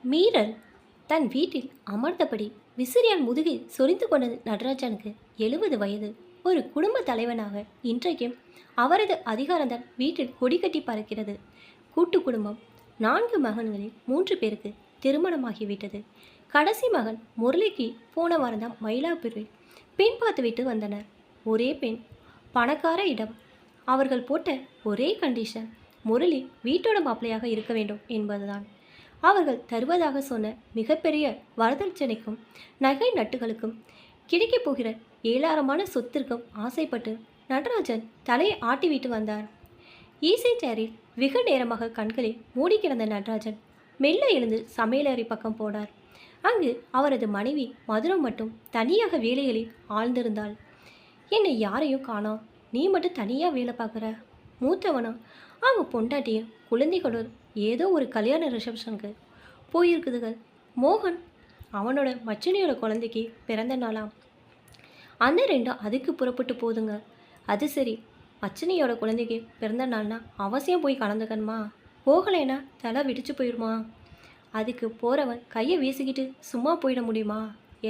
மீரல் தன் வீட்டில் அமர்ந்தபடி விசிறியால் முதுகில் சொரிந்து கொண்டது. நடராஜனுக்கு 70 வயது. ஒரு குடும்ப தலைவனாக இன்றைக்கும் அவரது அதிகாரம்தான் வீட்டில் கொடி கட்டி பறக்கிறது. கூட்டு குடும்பம். 4 மகன்களில் 3 பேருக்கு திருமணமாகிவிட்டது. கடைசி மகன் முரளிக்கு போன வாரம்தான் மயிலாப்பூரில் பெண் பார்த்து விட்டு வந்தனர். ஒரே பெண், பணக்கார இடம். அவர்கள் போட்ட ஒரே கண்டிஷன், முரளி வீட்டோட மாப்பிள்ளையாக இருக்க வேண்டும் என்பதுதான். அவர்கள் தருவதாக சொன்ன மிகப்பெரிய வரதட்சணைக்கும் நகை நட்டுகளுக்கும் கிடைக்கப் போகிற ஏராளமான சொத்திற்கும் ஆசைப்பட்டு நடராஜன் தலையை ஆட்டிவிட்டு வந்தார். ஈசை சேரில் வெகு நேரமாக கண்களை மூடி கிடந்த நடராஜன் மெல்ல எழுந்து சமையலறை பக்கம் போனார். அங்கு அவரது மனைவி மதுரம் மட்டும் தனியாக வேலைகளில் ஆழ்ந்திருந்தாள். என்னை யாரையும் காணோம், நீ மட்டும் தனியாக வேலை பார்க்குற. மூத்தவனும் அவன் பொண்டாட்டியும் குழந்தைகளோடு ஏதோ ஒரு கல்யாண ரிசப்ஷனுக்கு போயிருக்குதுகள். மோகன் அவனோட மச்சினியோட குழந்தைக்கு பிறந்த நாளாம். அந்த ரெண்டும் அதுக்கு புறப்பட்டு போதுங்க. அது சரி, மச்சினியோட குழந்தைக்கு பிறந்த நாள்னா அவசியம் போய் கலந்துக்கணுமா? போகலைன்னா தலை வெடிச்சு போயிடுமா? அதுக்கு போகிறவன் கையை வீசிக்கிட்டு சும்மா போயிட முடியுமா?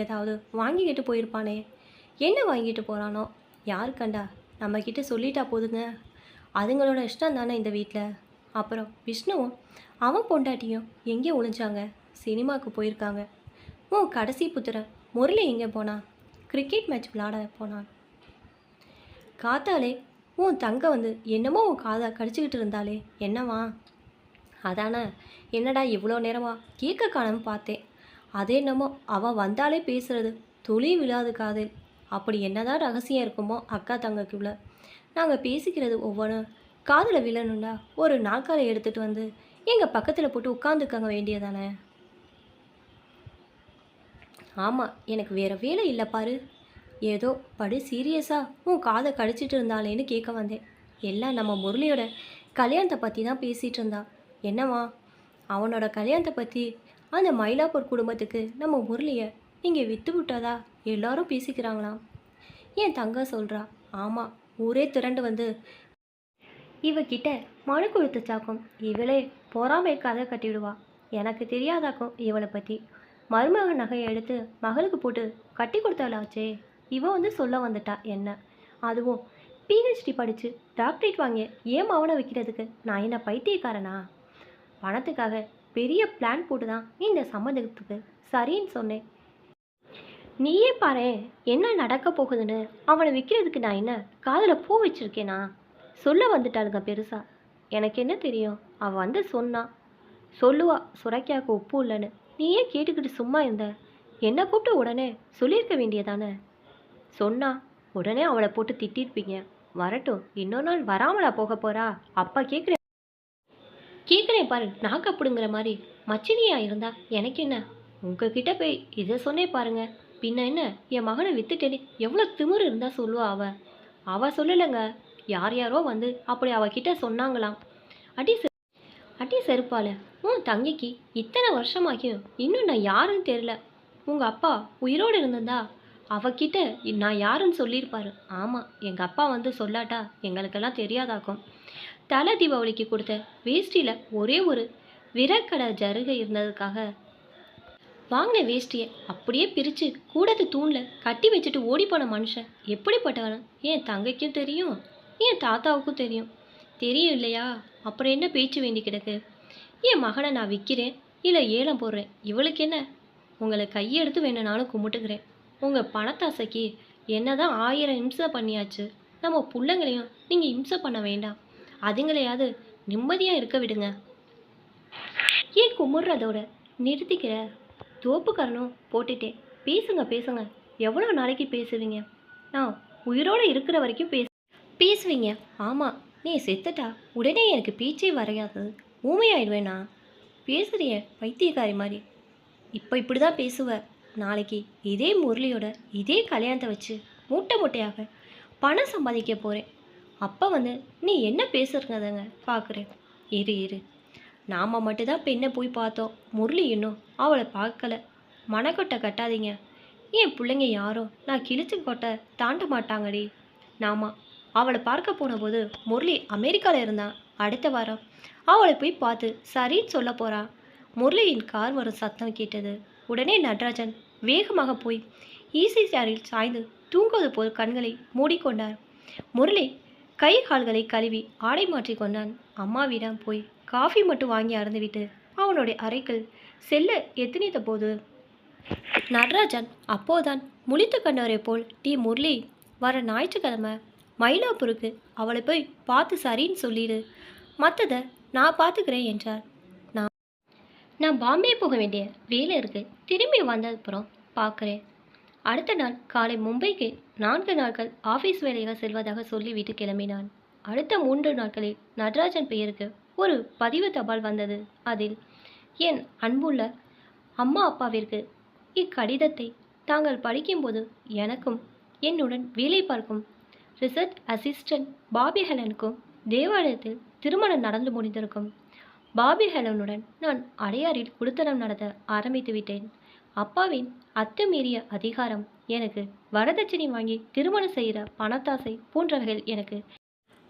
ஏதாவது வாங்கிக்கிட்டு போயிருப்பானே. என்ன வாங்கிட்டு போகிறானோ யார் கண்டா? நம்மக்கிட்ட சொல்லிட்டா போதுங்க. அதுங்களோட இஷ்டம் தானே இந்த வீட்டில். அப்புறம் விஷ்ணுவும் அவன் பொண்டாட்டியும் எங்கே ஒழிஞ்சாங்க? சினிமாவுக்கு போயிருக்காங்க. கடைசி புத்திரன் முரளி எங்கே போனான்? கிரிக்கெட் மேட்ச் விளாட போனான். காத்தாலே தங்க வந்து என்னமோ காதை கடிச்சிக்கிட்டு இருந்தாலே என்னவா? அதானே. என்னடா இவ்வளோ நேரமா கேட்க காணாம பார்த்தேன். அது என்னமோ அவள் வந்தாலே பேசுறது துளி விழாது காதில். அப்படி என்னதான் ரகசியம் இருக்குமோ அக்கா தங்கக்குள்ள. நாங்கள் பேசிக்கிறது ஒவ்வொன்றும் காதில் விழணுண்டா ஒரு நாற்காலை எடுத்துகிட்டு வந்து எங்கள் பக்கத்தில் போட்டு உட்காந்துக்கங்க வேண்டியதானே. ஆமாம், எனக்கு வேறு வேலை இல்லை பாரு. ஏதோ படு சீரியஸாக காதை கடிச்சிட்டு இருந்தாலேன்னு கேட்க வந்தேன். எல்லாம் நம்ம முரளியோட கல்யாணத்தை பற்றி தான் பேசிகிட்டு இருந்தா. என்னவா? அவனோட கல்யாணத்தை பற்றி அந்த மயிலாப்பூர் குடும்பத்துக்கு நம்ம முரளியை இங்கே விற்று விட்டதா எல்லாரும் பேசிக்கிறாங்களாம். என் தங்க சொல்கிறா. ஆமாம், ஊரே திரண்டு வந்து இவகிட்ட மனு கொடுத்துச்சாக்கும். இவளே பொறாமை கதை கட்டிவிடுவா. எனக்கு தெரியாதாக்கும் இவளை பற்றி. மருமக நகையை எடுத்து மகளுக்கு போட்டு கட்டி கொடுத்தாளாச்சே. இவன் வந்து சொல்ல வந்துட்டா என்ன. அதுவும் பிஹெச்டி படித்து டாக்டரேட் வாங்கிய ஏன் அவனை வைக்கிறதுக்கு நான் என்ன பைத்தியக்காரனா? பணத்துக்காக பெரிய பிளான் போட்டு தான் இந்த சம்மந்தத்துக்கு சரின்னு சொன்னேன். நீயே பாரு என்ன நடக்க போகுதுன்னு. அவனை விற்கிறதுக்கு நான் என்ன காதில் பூ வச்சுருக்கேனா? சொல்ல வந்துட்டாளுங்க பெருசா. எனக்கு என்ன தெரியும்? அவள் வந்து சொல்லுவா சுரைக்காக்கு உப்பு இல்லைன்னு. நீயே கேட்டுக்கிட்டு சும்மா இருந்த. என்னை கூப்பிட்டு உடனே சொல்லியிருக்க வேண்டியதானே. சொன்னா உடனே அவளை போட்டு திட்டிருப்பீங்க. வரட்டும், இன்னொரு நாள் வராமலா போக போறா? அப்பா கேட்குறேன் பாரு, நாக்கு அப்படிங்கிற மாதிரி. மச்சினியா இருந்தா எனக்கு என்ன? உங்ககிட்ட போய் இதை சொன்னே பாருங்க. பின்ன என்ன, என் மகனை வித்துட்டேன்னு எவ்வளோ திமிரு இருந்தா சொல்லுவா அவ சொல்லலைங்க. யாரோ வந்து அப்படி அவகிட்ட சொன்னாங்களாம். அடி செருப்பால தங்கிக்கு இத்தனை வருஷமாகியும் இன்னும் நான் யாருன்னு தெரியல. உங்கள் அப்பா உயிரோடு இருந்திருந்தா அவகிட்ட நான் யாருன்னு சொல்லியிருப்பாரு. ஆமாம், எங்கள் அப்பா வந்து சொல்லாட்டா எங்களுக்கெல்லாம் தெரியாதாக்கும். தலை தீபாவளிக்கு கொடுத்த வேஷ்டியில் ஒரே ஒரு விரக்கடை ஜருகை இருந்ததுக்காக வாங்கின வேஷ்டியை அப்படியே பிரித்து கூடத்து தூணில் கட்டி வச்சுட்டு ஓடிப்போன மனுஷன் எப்படிப்பட்டவன் என் தங்கைக்கும் தெரியும், என் தாத்தாவுக்கும் தெரியும். தெரியும் இல்லையா? அப்புறம் என்ன பேச்சு வேண்டி கிடக்கு? என் மகனை நான் விற்கிறேன் இல்லை ஏலம் போடுறேன், இவளுக்கு என்ன? உங்களை கையெடுத்து வேணுனாலும் கும்பிட்டுக்கிறேன். உங்கள் பணத்தாசைக்கு என்ன தான் 1000 இம்சை பண்ணியாச்சு. நம்ம பிள்ளைங்களையும் நீங்கள் இம்சை பண்ண வேண்டாம். அதுங்களையாவது நிம்மதியாக இருக்க விடுங்க. ஏன் கும்பிட்றதோட நிறுத்திக்கிற? தோப்புக்காரனும் போட்டுட்டேன். பேசுங்க. எவ்வளோ நாளைக்கு பேசுவீங்க? நான் உயிரோடு இருக்கிற வரைக்கும் பேசுவீங்க. ஆமாம், நீ செத்துட்டா உடனே எனக்கு பேச்சே வரையாது. ஊமையாயிடுவேண்ணா. பேசுறிய பைத்தியக்காரி மாதிரி. இப்போ இப்படி தான் பேசுவ. நாளைக்கு இதே முரளியோட இதே கல்யாணத்தை வச்சு மூட்டையாக பணம் சம்பாதிக்க போகிறேன். அப்போ வந்து நீ என்ன பேசுறதுங்க பார்க்குறேன். இரு. நாம் மட்டும்தான் பெண்ணை போய் பார்த்தோம். முரளி இன்னும் அவளை பார்க்கல. மனக்கொட்டை கட்டாதீங்க. என் பிள்ளைங்க யாரும் நான் கிழிச்சு கொட்டை தாண்ட மாட்டாங்கடி. நாமா அவளை பார்க்க போன போது முரளி அமெரிக்காவில் இருந்தான். அடுத்த வாரம் அவளை போய் பார்த்து சரின்னு சொல்ல போகிறான். முரளியின் கார் வரும் சத்தம் கேட்டது. உடனே நடராஜன் வேகமாக போய் ஈசி சேரில் சாய்ந்து தூங்குவது போல் கண்களை மூடிக்கொண்டார். முரளி கை கால்களை கழுவி ஆடை மாற்றி கொண்டான். அம்மாவிடம் போய் காஃபி மட்டும் வாங்கி அருந்துவிட்டு அவனுடைய அறைக்குள் செல்ல எத்தனித்த போது நடராஜன் அப்போதான் முழித்து கண்டவரை போல், டி முரளி, வர ஞாயிற்றுக்கிழமை மயிலாப்பூருக்கு அவளை போய் பார்த்து சரின்னு சொல்லிடு, மற்றதை நான் பார்த்துக்கிறேன் என்றார். நான் பாம்பே போக வேண்டிய வேலை இருக்கு, திரும்பி வந்ததுப்புறம் பார்க்குறேன். அடுத்த நாள் காலை மும்பைக்கு 4 நாட்கள் ஆஃபீஸ் வேலையாக செல்வதாக சொல்லிவிட்டு கிளம்பினான். அடுத்த 3 நாட்களில் நடராஜன் பெயருக்கு ஒரு பதிவு தபால் வந்தது. அதில், என் அன்புள்ள அம்மா அப்பாவிற்கு இக்கடிதத்தை தாங்கள் படிக்கும்போது எனக்கும் என்னுடன் வேலை பார்க்கும் ரிசர்ச் அசிஸ்டன்ட் பாபி ஹெலனுக்கும் தேவாலயத்தில் திருமணம் நடந்து முடிந்திருக்கும். பாபி ஹெலனுடன் நான் அடையாறில் குடுத்தனம் நடத்த ஆரம்பித்து விட்டேன். அப்பாவின் அத்துமீறிய அதிகாரம், எனக்கு வரதட்சணை வாங்கி திருமணம் செய்கிற பணத்தாசை போன்றவைகள் எனக்கு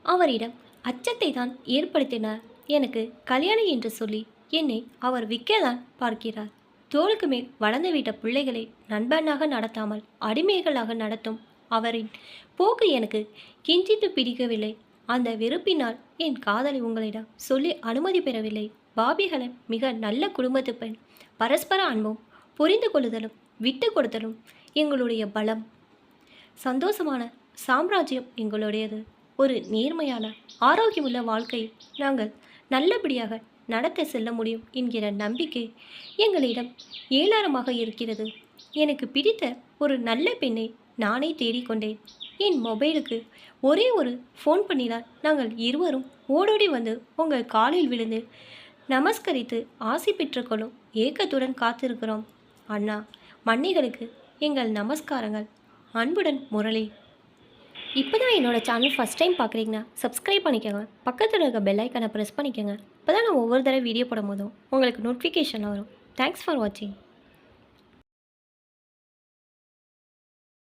அவரிடம் அச்சத்தை தான் ஏற்படுத்தினார். எனக்கு கல்யாணம் என்று சொல்லி என்னை அவர் விற்கத்தான் பார்க்கிறார். தோளுக்கு மேல் வளர்ந்து விட்ட பிள்ளைகளை நண்பனாக நடத்தாமல் அடிமைகளாக நடத்தும் அவரின் போக்கு எனக்கு கிஞ்சித்து பிடிக்கவில்லை. அந்த வெறுப்பினால் என் காதலை உங்களிடம் சொல்லி அனுமதி பெறவில்லை. பாபி ஹெலன் மிக நல்ல குடும்பத்து பெண். பரஸ்பர அன்பும் புரிந்து கொள்ளுதலும் விட்டு கொடுத்தலும் எங்களுடைய பலம். சந்தோஷமான சாம்ராஜ்யம் எங்களுடையது. ஒரு நேர்மையான ஆரோக்கியமுள்ள வாழ்க்கையை நாங்கள் நல்லபடியாக நடத்த செல்ல முடியும் என்கிற நம்பிக்கை எங்களிடம் ஏராளமாக இருக்கிறது. எனக்கு பிடித்த ஒரு நல்ல பெண்ணை நானே தேடிக்கொண்டேன். என் மொபைலுக்கு ஒரே ஒரு ஃபோன் பண்ணினால் நாங்கள் இருவரும் ஓடோடி வந்து உங்கள் காலில் விழுந்து நமஸ்கரித்து ஆசி பெற்றுக்கொள்ளும் ஏக்கத்துடன் காத்திருக்கிறோம். அண்ணா, மன்னிகளுக்கு எங்கள் நமஸ்காரங்கள். அன்புடன் முரளி. இப்போ தான் என்னோடய சேனல் ஃபஸ்ட் டைம் பார்க்குறீங்கன்னா சப்ஸ்கிரைப் பண்ணிக்கோங்க. பக்கத்தில் இருக்க பெல் ஐக்கனை ப்ரெஸ் பண்ணிக்கோங்க. இப்போ தான் நான் ஒவ்வொரு தடவை வீடியோ போடும் போதும் உங்களுக்கு நோட்டிஃபிகேஷன் வரும். தேங்க்ஸ் ஃபார் வாட்சிங்.